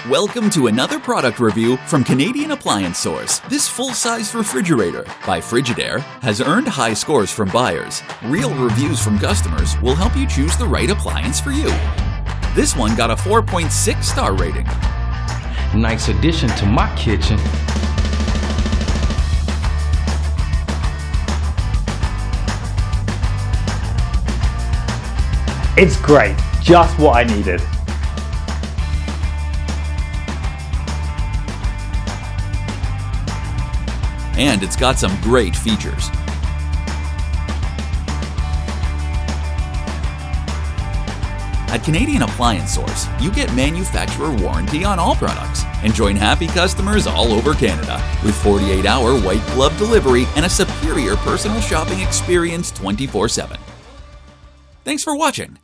Welcome to another product review from Canadian Appliance Source. This full-size refrigerator by Frigidaire has earned high scores from buyers. Real reviews from customers will help you choose the right appliance for you. This one got a 4.6 star rating. Nice addition to my kitchen. It's great, just what I needed. And it's got some great features. At Canadian Appliance Source, you get manufacturer warranty on all products and join happy customers all over Canada with 48-hour white glove delivery and a superior personal shopping experience 24/7. Thanks for watching.